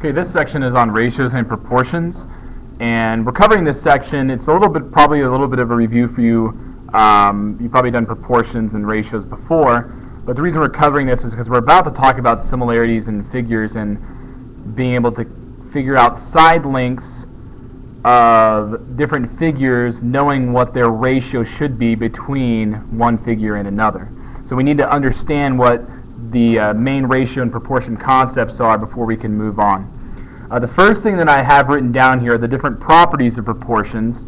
Okay, this section is on ratios and proportions, and we're covering this section. It's probably a little bit of a review for you. You've probably done proportions and ratios before, but the reason we're covering this is because we're about to talk about similarities in figures and being able to figure out side lengths of different figures, knowing what their ratio should be between one figure and another. So we need to understand what the main ratio and proportion concepts are before we can move on. The first thing that I have written down here are the different properties of proportions,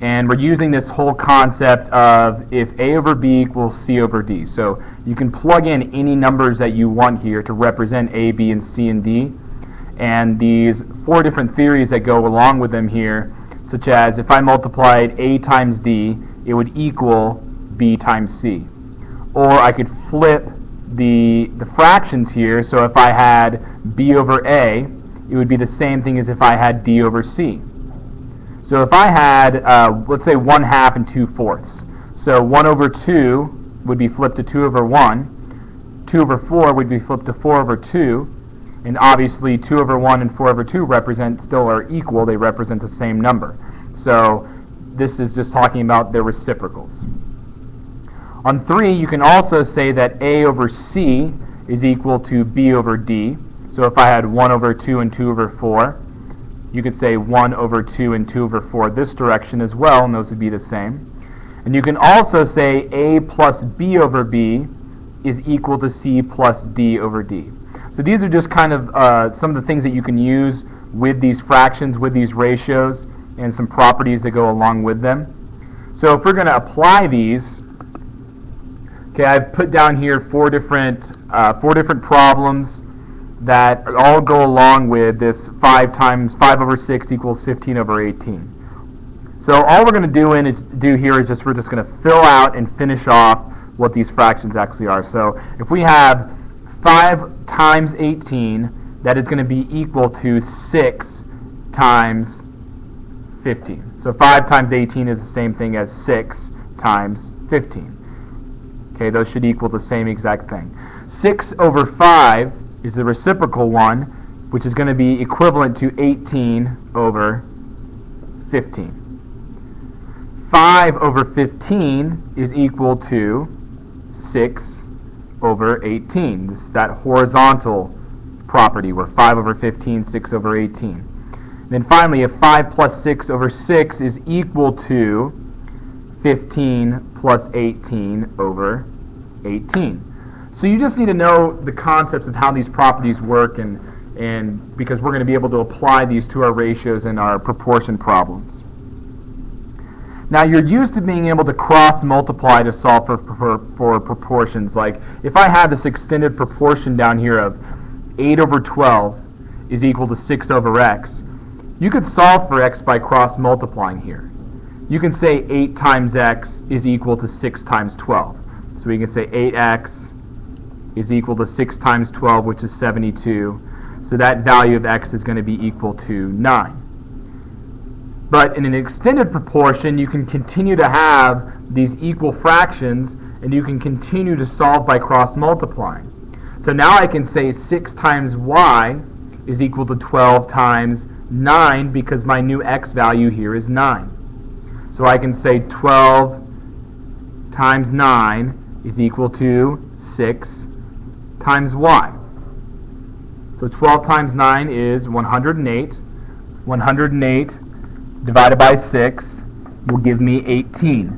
and we're using this whole concept of if A over B equals C over D. So you can plug in any numbers that you want here to represent A, B, and C and D, and these four different theories that go along with them here, such as if I multiplied A times D, it would equal B times C. Or I could flip the fractions here, so if I had B over A, it would be the same thing as if I had D over C. So if I had, let's say 1/2 and 2/4, so 1 over 2 would be flipped to 2 over 1, 2 over 4 would be flipped to 4 over 2, and obviously 2 over 1 and 4 over 2 still are equal, they represent the same number. So this is just talking about their reciprocals. On 3, you can also say that A over C is equal to B over D. So if I had 1 over 2 and 2 over 4, you could say 1 over 2 and 2 over 4 this direction as well, and those would be the same. And you can also say A plus B over B is equal to C plus D over D. So these are just kind of some of the things that you can use with these fractions, with these ratios, and some properties that go along with them. So if we're going to apply these, okay, I've put down here four different problems that all go along with this 5 over 6 equals 15 over 18. So all we're going to do here is we're just going to fill out and finish off what these fractions actually are. So if we have 5 times 18, that is going to be equal to 6 times 15. So 5 times 18 is the same thing as 6 times 15. Okay, those should equal the same exact thing. 6 over 5 is the reciprocal one, which is going to be equivalent to 18 over 15. 5 over 15 is equal to 6 over 18. This is that horizontal property where 5 over 15, 6 over 18. And then finally, if 5 plus 6 over 6 is equal to 15 plus 18 over 18. So you just need to know the concepts of how these properties work, and because we're going to be able to apply these to our ratios and our proportion problems. Now you're used to being able to cross multiply to solve for proportions. Like if I have this extended proportion down here of 8 over 12 is equal to 6 over x, you could solve for x by cross multiplying here. You can say 8 times x is equal to 6 times 12. So we can say 8x is equal to 6 times 12, which is 72. So that value of x is going to be equal to 9. But in an extended proportion, you can continue to have these equal fractions, and you can continue to solve by cross multiplying. So now I can say 6 times y is equal to 12 times 9, because my new x value here is 9. So I can say 12 times 9 is equal to 6 times y. So 12 times 9 is 108. 108 divided by 6 will give me 18.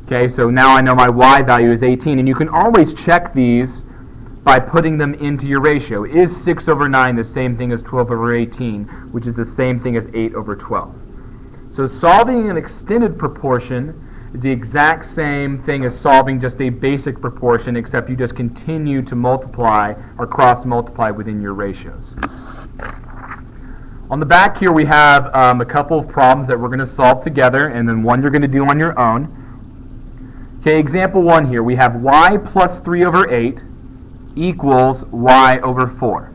Okay, so now I know my y value is 18, and you can always check these by putting them into your ratio. Is 6 over 9 the same thing as 12 over 18, which is the same thing as 8 over 12? So solving an extended proportion is the exact same thing as solving just a basic proportion, except you just continue to multiply or cross multiply within your ratios. On the back here we have a couple of problems that we're going to solve together, and then one you're going to do on your own. Okay, example 1 here, we have y plus 3 over 8 equals y over 4.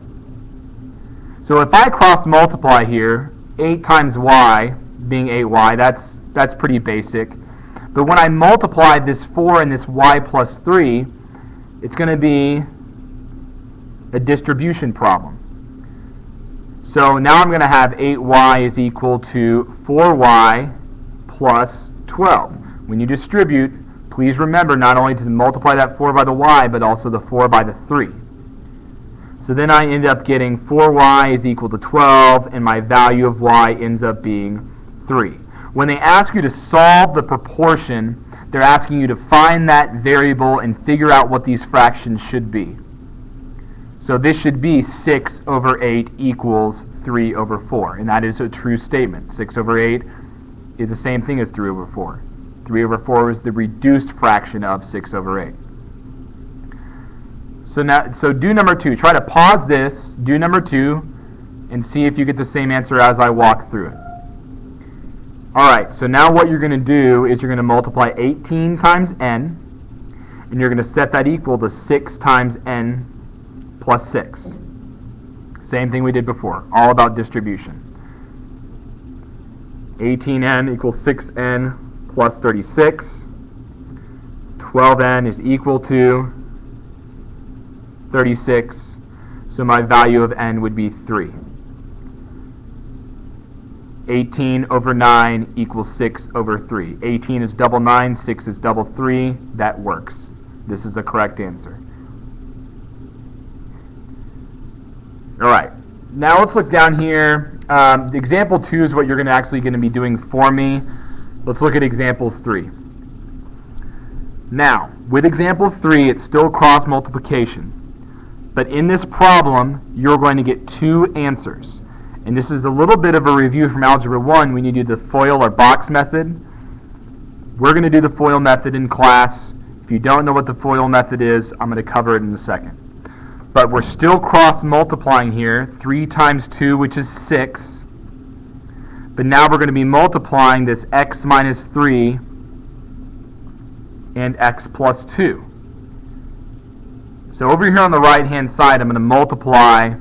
So if I cross multiply here, 8 times y being 8y, that's pretty basic. But when I multiply this 4 and this y plus 3, it's going to be a distribution problem. So now I'm going to have 8y is equal to 4y plus 12. When you distribute, please remember not only to multiply that 4 by the y, but also the 4 by the 3. So then I end up getting 4y is equal to 12, and my value of y ends up being 3. When they ask you to solve the proportion, they're asking you to find that variable and figure out what these fractions should be. So this should be 6 over 8 equals 3 over 4. And that is a true statement. 6 over 8 is the same thing as 3 over 4. 3 over 4 is the reduced fraction of 6 over 8. So do number 2. Try to pause this, do number 2, and see if you get the same answer as I walk through it. Alright, so now what you're going to do is you're going to multiply 18 times n, and you're going to set that equal to 6 times n plus 6. Same thing we did before, all about distribution. 18n equals 6n plus 36. 12n is equal to 36, so my value of n would be 3. 18 over 9 equals 6 over 3. 18 is double 9, 6 is double 3. That works. This is the correct answer. Alright, now let's look down here. Example 2 is what you're actually going to be doing for me. Let's look at example 3. Now, with example 3, it's still cross multiplication. But in this problem, you're going to get 2 answers. And this is a little bit of a review from Algebra 1 when you do the FOIL or box method. We're going to do the FOIL method in class. If you don't know what the FOIL method is, I'm going to cover it in a second. But we're still cross multiplying here. 3 times 2, which is 6. But now we're going to be multiplying this x minus 3 and x plus 2. So over here on the right hand side, I'm going to multiply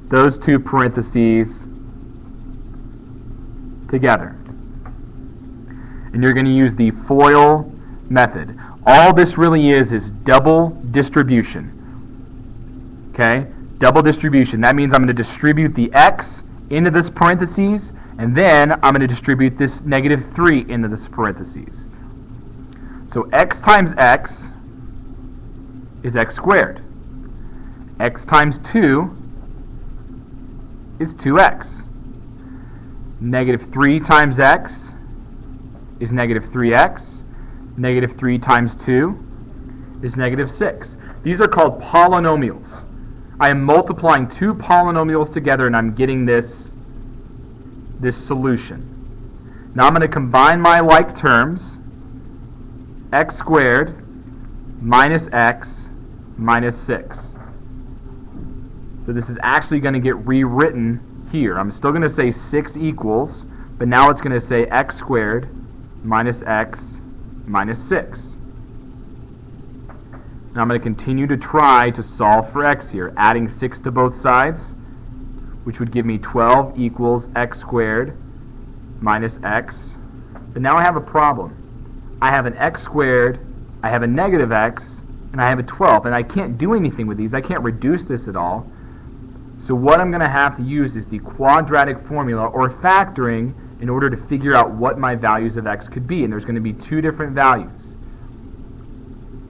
those two parentheses together. And you're going to use the FOIL method. All this really is double distribution. Okay? Double distribution. That means I'm going to distribute the x into this parentheses, and then I'm going to distribute this negative 3 into this parentheses. So x times x is x squared. X times 2 is 2x. Negative 3 times x is negative 3x. Negative 3 times 2 is negative 6. These are called polynomials. I am multiplying 2 polynomials together and I'm getting this solution. Now I'm going to combine my like terms. X squared minus x minus 6. So this is actually going to get rewritten here. I'm still going to say 6 equals, but now it's going to say x squared minus x minus 6. Now I'm going to continue to try to solve for x here, adding 6 to both sides, which would give me 12 equals x squared minus x. But now I have a problem. I have an x squared, I have a negative x, and I have a 12, and I can't do anything with these. I can't reduce this at all. So what I'm going to have to use is the quadratic formula, or factoring, in order to figure out what my values of x could be. And there's going to be 2 different values.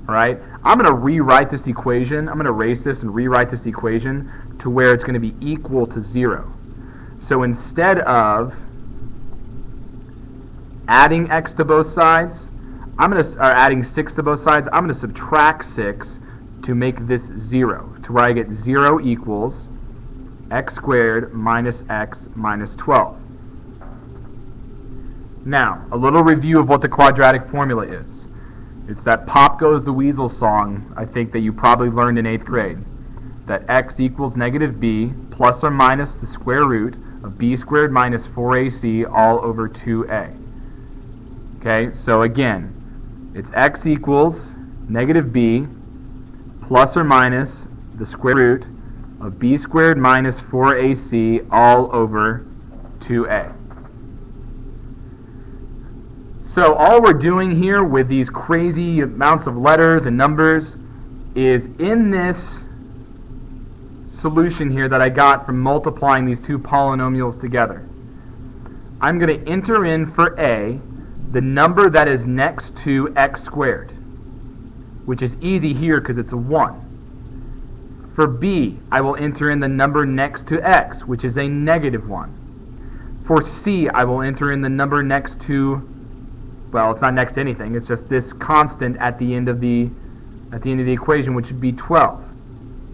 Alright? I'm going to rewrite this equation. I'm going to erase this and rewrite this equation to where it's going to be equal to 0. So instead of adding x to both sides, or adding 6 to both sides, I'm going to subtract 6 to make this 0, to where I get 0 equals x squared minus x minus 12. Now, a little review of what the quadratic formula is. It's that Pop Goes the Weasel song, I think, that you probably learned in 8th grade. That x equals negative b plus or minus the square root of b squared minus 4ac all over 2a. Okay, so again, it's x equals negative b plus or minus the square root of b squared minus 4ac all over 2a. So all we're doing here with these crazy amounts of letters and numbers is in this solution here that I got from multiplying these two polynomials together. I'm going to enter in for A the number that is next to x squared, which is easy here because it's a 1. For B, I will enter in the number next to x, which is a -1. For C, I will enter in the number next to, well, it's not next to anything, it's just this constant at the end of the equation, which would be 12,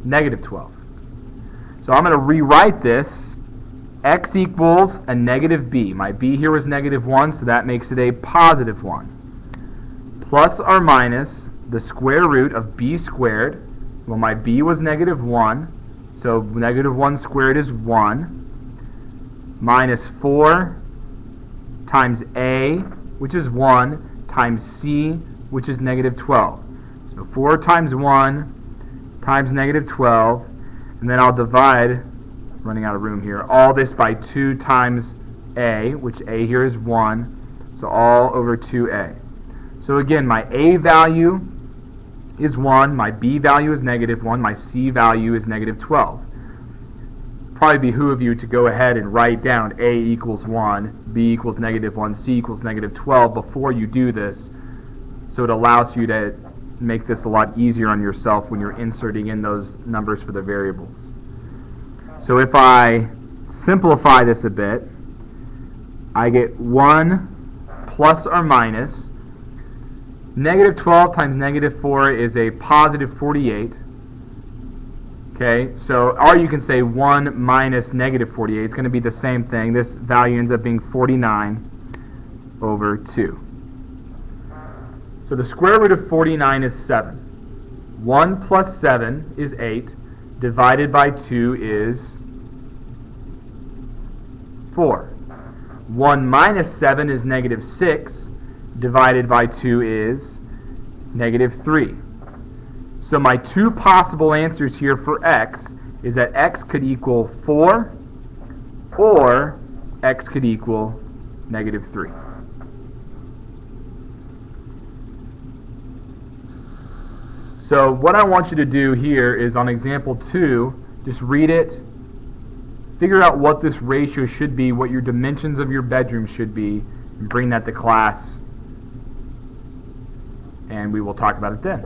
-12. So I'm going to rewrite this. X equals a -b. My b here was -1, so that makes it a +1. Plus or minus the square root of b squared. Well, my b was -1, so -1 squared is 1. Minus 4 times a, which is 1, times c, which is -12. So 4 times 1 times -12, and then I'll divide, running out of room here, all this by 2 times a, which a here is 1, so all over 2a. So again, my a value is 1, my b value is -1, my c value is -12. Probably behoove you to go ahead and write down a equals 1, b equals -1, c equals -12 before you do this, so it allows you to make this a lot easier on yourself when you're inserting in those numbers for the variables. So if I simplify this a bit, I get 1 plus or minus -12 times -4 is a +48. Okay, so or you can say 1 minus -48. It's going to be the same thing. This value ends up being 49 over 2. So the square root of 49 is 7. 1 plus 7 is 8. Divided by 2 is 4. 1 minus 7 is -6. Divided by 2 is -3. So my two possible answers here for x is that x could equal 4 or x could equal -3. So what I want you to do here is on example 2, just read it, figure out what this ratio should be, what your dimensions of your bedroom should be, and bring that to class, and we will talk about it then.